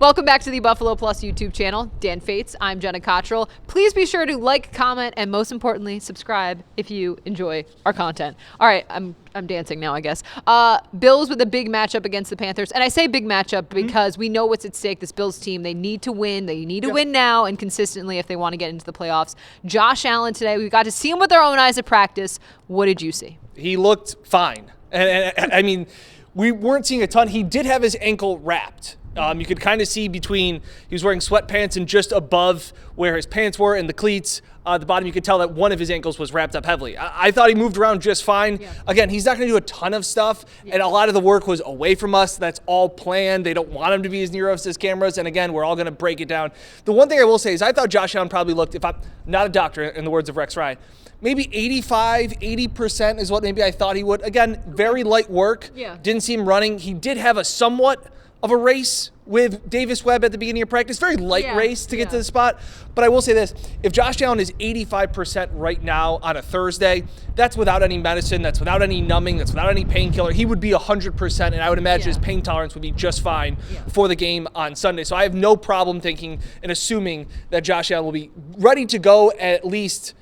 Welcome back to the Buffalo Plus YouTube channel. Dan Fates, I'm Jenna Cottrell. Please be sure to like, comment, and most importantly, subscribe if you enjoy our content. All right, I'm dancing now, I guess. Bills with a big matchup against the Panthers. And I say big matchup because we know what's at stake. This Bills team, they need to win. They need to win now and consistently if they want to get into the playoffs. Josh Allen today, we got to see him with our own eyes at practice. What did you see? He looked fine. And I mean, we weren't seeing a ton. He did have his ankle wrapped. You could kind of see between, he was wearing sweatpants and just above where his pants were and the cleats, at the bottom, you could tell that one of his ankles was wrapped up heavily. I thought he moved around just fine. Yeah. Again, he's not going to do a ton of stuff, and a lot of the work was away from us. That's all planned. They don't want him to be as near us as cameras, and again, we're all going to break it down. The one thing I will say is I thought Josh Allen probably looked, if I'm not a doctor, in the words of Rex Ryan, maybe 80% is what maybe I thought he would. Again, very light work. Yeah. Didn't see him running. He did have a somewhat of a race with Davis Webb at the beginning of practice. Very light race to get to the spot. But I will say this, if Josh Allen is 85% right now on a Thursday, that's without any medicine, that's without any numbing, that's without any painkiller. He would be 100%, and I would imagine his pain tolerance would be just fine for the game on Sunday. So I have no problem thinking and assuming that Josh Allen will be ready to go at least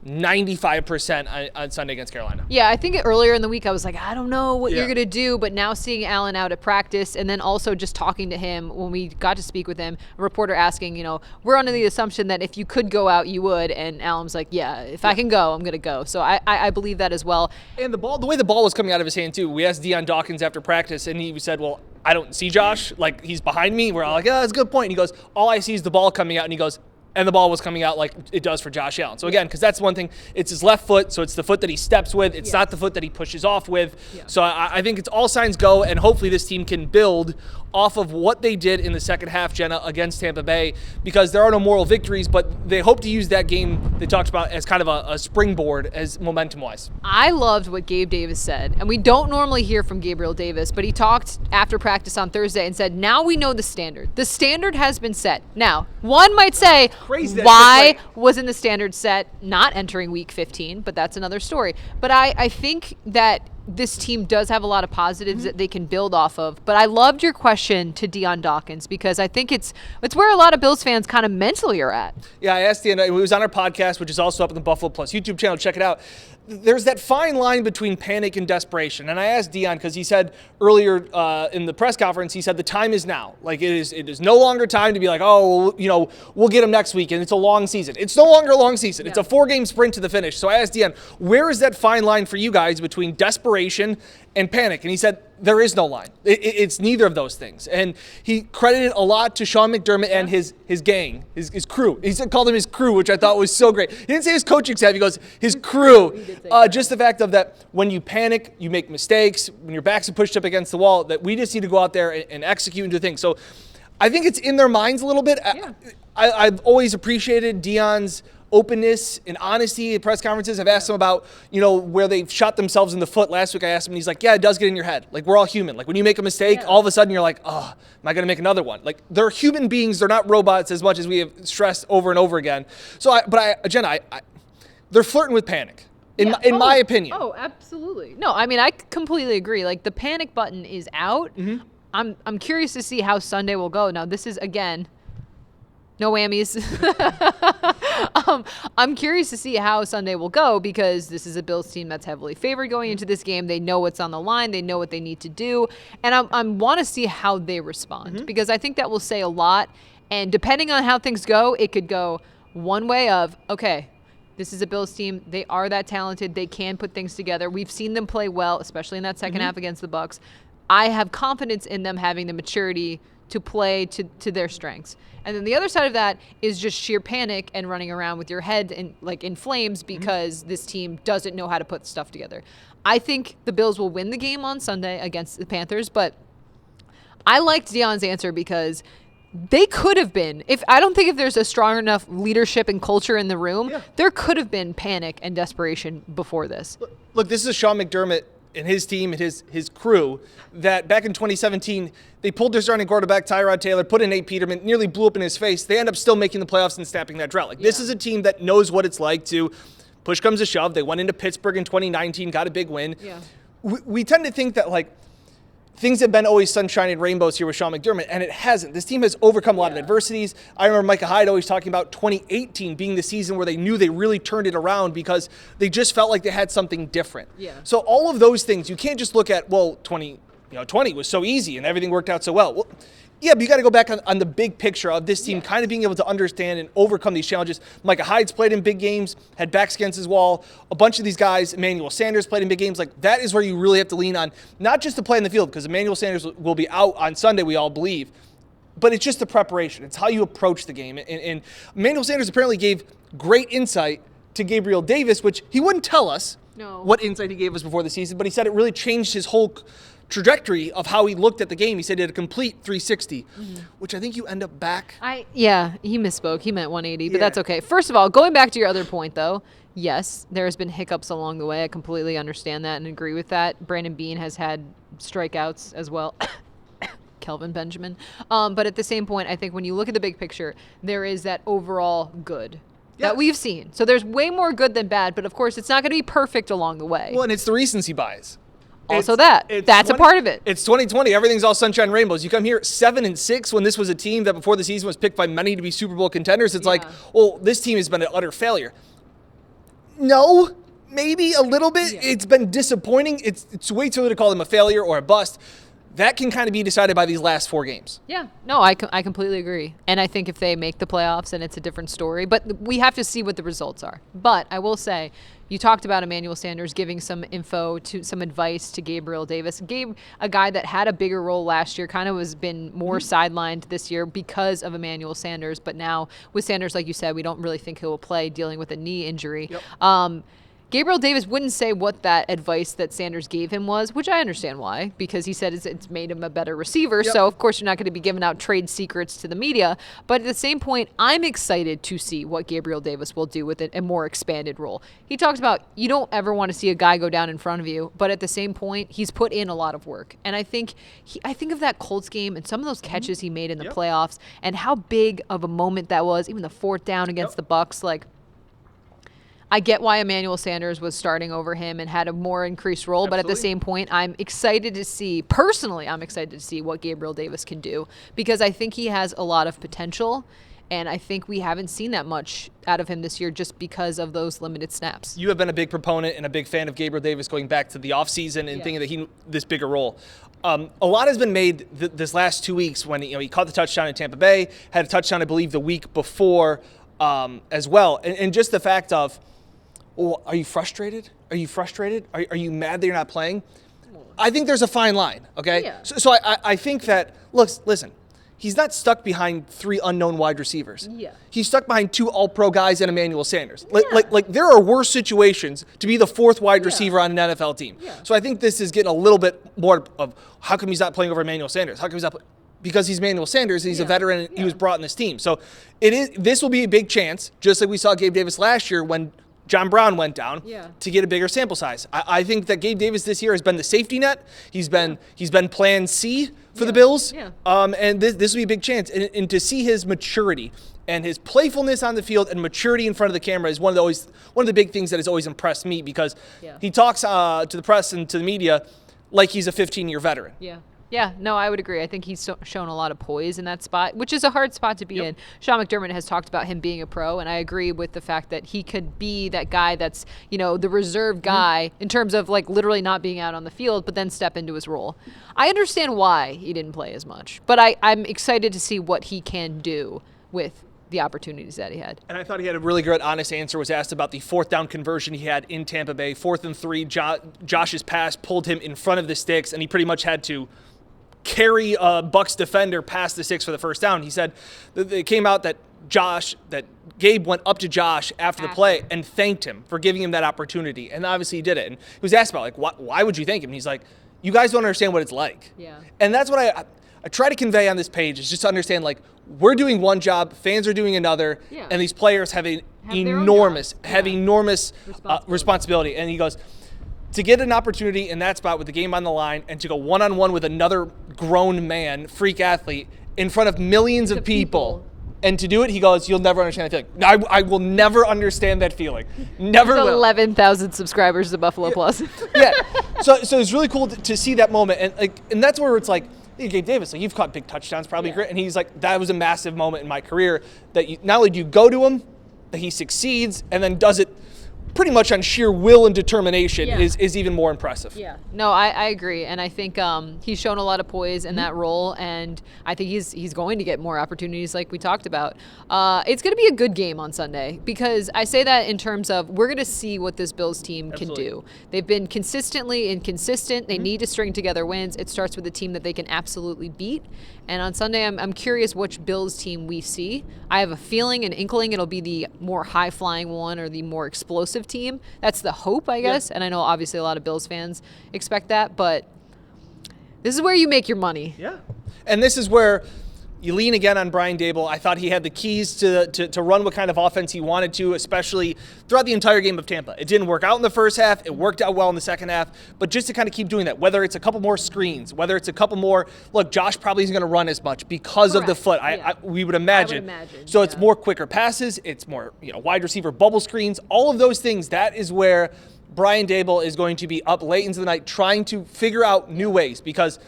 95% on Sunday against Carolina. Yeah, I think earlier in the week I was like, I don't know what you're going to do, but now seeing Allen out at practice and then also just talking to him when we got to speak with him, a reporter asking, we're under the assumption that if you could go out, you would, and Allen's like, yeah, if I can go, I'm going to go. So I believe that as well. And the way the ball was coming out of his hand too, we asked Dion Dawkins after practice and he said, well, I don't see Josh, like he's behind me. We're all like, that's a good point. And he goes, all I see is the ball coming out, and he goes, and the ball was coming out like it does for Josh Allen. So again, because that's one thing, it's his left foot, so it's the foot that he steps with. It's not the foot that he pushes off with. Yeah. So I think it's all signs go, and hopefully this team can build off of what they did in the second half, Jenna, against Tampa Bay, because there are no moral victories, but they hope to use that game they talked about as kind of a springboard as momentum-wise. I loved what Gabe Davis said, and we don't normally hear from Gabriel Davis, but he talked after practice on Thursday and said, now we know the standard. The standard has been set. Now, one might say, why wasn't the standard set not entering week 15? But that's another story. But I think that this team does have a lot of positives that they can build off of. But I loved your question to Dion Dawkins because I think it's where a lot of Bills fans kind of mentally are at. Yeah, I asked Dion, it was on our podcast, which is also up on the Buffalo Plus YouTube channel. Check it out. There's that fine line between panic and desperation. And I asked Dion because he said earlier in the press conference, he said the time is now. Like it is no longer time to be like, oh, we'll get him next week and it's a long season. It's no longer a long season. Yeah. It's a 4-game sprint to the finish. So I asked Dion, where is that fine line for you guys between desperation and panic? And he said, there is no line. It's neither of those things. And he credited a lot to Sean McDermott and his gang, his crew. He called him his crew, which I thought was so great. He didn't say his coaching staff. He goes, his crew. Just the fact of that when you panic, you make mistakes. When your backs are pushed up against the wall, that we just need to go out there and execute and do things. So I think it's in their minds a little bit. Yeah. I've always appreciated Dion's openness and honesty at press conferences. I've asked him about, where they've shot themselves in the foot. Last week I asked him, and he's like, yeah, it does get in your head. Like, we're all human. Like, when you make a mistake, all of a sudden you're like, oh, am I going to make another one? Like, they're human beings. They're not robots as much as we have stressed over and over again. So, Jenna, they're flirting with panic. In my opinion. Oh, absolutely. No, I mean, I completely agree. Like, the panic button is out. Mm-hmm. I'm curious to see how Sunday will go. Now, this is, again, no whammies. I'm curious to see how Sunday will go because this is a Bills team that's heavily favored going into this game. They know what's on the line. They know what they need to do. And I want to see how they respond because I think that will say a lot. And depending on how things go, it could go one way of, okay, this is a Bills team. They are that talented. They can put things together. We've seen them play well, especially in that second half against the Bucs. I have confidence in them having the maturity to play to their strengths. And then the other side of that is just sheer panic and running around with your head in flames because this team doesn't know how to put stuff together. I think the Bills will win the game on Sunday against the Panthers, but I liked Dion's answer because they could have been, I don't think if there's a strong enough leadership and culture in the room, there could have been panic and desperation before this. Look, this is Sean McDermott and his team and his crew that back in 2017, they pulled their starting quarterback, Tyrod Taylor, put in Nate Peterman, nearly blew up in his face. They end up still making the playoffs and snapping that drought. Like, this is a team that knows what it's like to push comes to shove. They went into Pittsburgh in 2019, got a big win. Yeah. We tend to think that, like, things have been always sunshine and rainbows here with Sean McDermott, and it hasn't. This team has overcome a lot of adversities. I remember Micah Hyde always talking about 2018 being the season where they knew they really turned it around because they just felt like they had something different. Yeah. So all of those things, you can't just look at, 20 was so easy and everything worked out so well. Well, yeah, but you got to go back on the big picture of this team kind of being able to understand and overcome these challenges. Micah Hyde's played in big games, had backs against his wall. A bunch of these guys, Emmanuel Sanders played in big games. Like, that is where you really have to lean on, not just to play in the field, because Emmanuel Sanders will be out on Sunday, we all believe, but it's just the preparation. It's how you approach the game. And Emmanuel Sanders apparently gave great insight to Gabriel Davis, which he wouldn't tell us what insight he gave us before the season, but he said it really changed his whole trajectory of how he looked at the game. He said he had a complete 360, which I think you end up back. He misspoke. He meant 180, but that's okay. First of all, going back to your other point, though, yes, there has been hiccups along the way. I completely understand that and agree with that. Brandon Beane has had strikeouts as well. Kelvin Benjamin. But at the same point, I think when you look at the big picture, there is that overall good that we've seen. So there's way more good than bad, but of course, it's not going to be perfect along the way. Well, and it's the recency bias. Also, that's a part of it. It's 2020. Everything's all sunshine and rainbows. You come here 7-6 when this was a team that before the season was picked by many to be Super Bowl contenders. It's like, well, this team has been an utter failure. No, maybe a little bit. Yeah. It's been disappointing. It's way too early to call them a failure or a bust. That can kind of be decided by these last 4 games. Yeah. No, I completely agree. And I think if they make the playoffs, then it's a different story. But we have to see what the results are. But I will say, you talked about Emmanuel Sanders giving some some advice to Gabriel Davis. A guy that had a bigger role last year, kind of has been more sidelined this year because of Emmanuel Sanders. But now with Sanders, like you said, we don't really think he will play, dealing with a knee injury. Yep. Gabriel Davis wouldn't say what that advice that Sanders gave him was, which I understand why, because he said it's made him a better receiver. Yep. So, of course, you're not going to be giving out trade secrets to the media. But at the same point, I'm excited to see what Gabriel Davis will do with a more expanded role. He talks about you don't ever want to see a guy go down in front of you, but at the same point, he's put in a lot of work. And I think of that Colts game and some of those catches he made in the playoffs and how big of a moment that was, even the 4th down against the Bucs, I get why Emmanuel Sanders was starting over him and had a more increased role, but at the same point, I'm excited to see what Gabriel Davis can do, because I think he has a lot of potential, and I think we haven't seen that much out of him this year just because of those limited snaps. You have been a big proponent and a big fan of Gabriel Davis going back to the offseason and thinking that he this bigger role. A lot has been made this last 2 weeks when he caught the touchdown in Tampa Bay, had a touchdown, I believe, the week before as well, and just the fact of, well, are you frustrated? Are you Are you mad that you're not playing? I think there's a fine line, okay? Yeah. So I think that, listen, he's not stuck behind 3 unknown wide receivers. Yeah. He's stuck behind 2 all-pro guys and Emmanuel Sanders. Like there are worse situations to be the 4th wide receiver on an NFL team. Yeah. So I think this is getting a little bit more of how come he's not playing over Emmanuel Sanders? How come he's not because he's Emmanuel Sanders and he's a veteran and he was brought in this team. So this will be a big chance, just like we saw Gabe Davis last year when John Brown went down, to get a bigger sample size. I think that Gabe Davis this year has been the safety net. He's been plan C for the Bills. Yeah. And this will be a big chance. And to see his maturity and his playfulness on the field and maturity in front of the camera is one of the big things that has always impressed me, because he talks to the press and to the media like he's a 15-year veteran. Yeah. Yeah, no, I would agree. I think he's shown a lot of poise in that spot, which is a hard spot to be in. Sean McDermott has talked about him being a pro, and I agree with the fact that he could be that guy that's, the reserve guy in terms of literally not being out on the field, but then step into his role. I understand why he didn't play as much, but I'm excited to see what he can do with the opportunities that he had. And I thought he had a really good, honest answer. Was asked about the 4th down conversion he had in Tampa Bay. 4th and 3, Josh's pass pulled him in front of the sticks, and he pretty much had to carry a Bucs defender past the 6 for the 1st down. He said that it came out that Gabe went up to Josh after the play and thanked him for giving him that opportunity. And obviously he did it. And he was asked about, why would you thank him? And he's like, you guys don't understand what it's like. Yeah. And that's what I try to convey on this page, is just to understand, we're doing one job, fans are doing another, and these players have enormous responsibility. And he goes, to get an opportunity in that spot with the game on the line and to go one-on-one with another grown man, freak athlete, in front of millions of people, And to do it, he goes, you'll never understand that feeling. No, I will never understand that feeling. Never There's will. 11,000 subscribers to Buffalo Plus. Yeah. So it's really cool to see that moment. And that's where it's like, hey, Gabe Davis, like, you've caught big touchdowns, probably great. And he's like, that was a massive moment in my career that not only do you go to him, that he succeeds and then does it pretty much on sheer will and determination is even more impressive. Yeah. No, I agree. And I think he's shown a lot of poise in that role. And I think he's going to get more opportunities like we talked about. It's going to be a good game on Sunday because I say that in terms of we're going to see what this Bills team can do. They've been consistently inconsistent. They need to string together wins. It starts with a team that they can absolutely beat. And on Sunday, I'm curious which Bills team we see. I have a feeling, an inkling, it'll be the more high-flying one or the more explosive team. That's the hope, I guess. And I know obviously a lot of Bills fans expect that, but this is where you make your money. Yeah. And this is where you lean again on Brian Daboll. I thought he had the keys to run what kind of offense he wanted to, especially throughout the entire game of Tampa. It didn't work out in the first half. It worked out well in the second half. But just to kind of keep doing that, whether it's a couple more screens, whether it's a couple more, look, Josh probably isn't going to run as much because of the foot. We would imagine. So it's more quicker passes. It's more wide receiver bubble screens. All of those things, that is where Brian Daboll is going to be up late into the night trying to figure out new ways because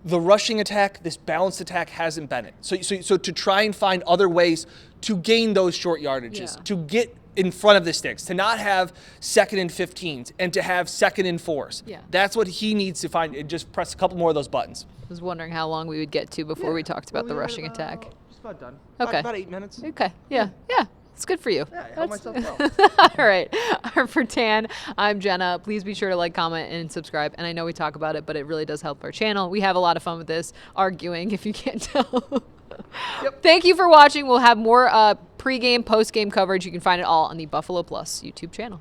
the rushing attack, this balanced attack hasn't been it. So to try and find other ways to gain those short yardages, to get in front of the sticks, to not have 2nd and 15s and to have 2nd and 4s. Yeah. That's what he needs to find and just press a couple more of those buttons. I was wondering how long we would get to before we talked about the rushing attack. Just about done. Okay. About 8 minutes. Okay. Yeah. It's good for you. Yeah, I held myself well. All right. For Tan, I'm Jenna. Please be sure to like, comment, and subscribe. And I know we talk about it, but it really does help our channel. We have a lot of fun with this, arguing, if you can't tell. Thank you for watching. We'll have more pre-game, post-game coverage. You can find it all on the Buffalo Plus YouTube channel.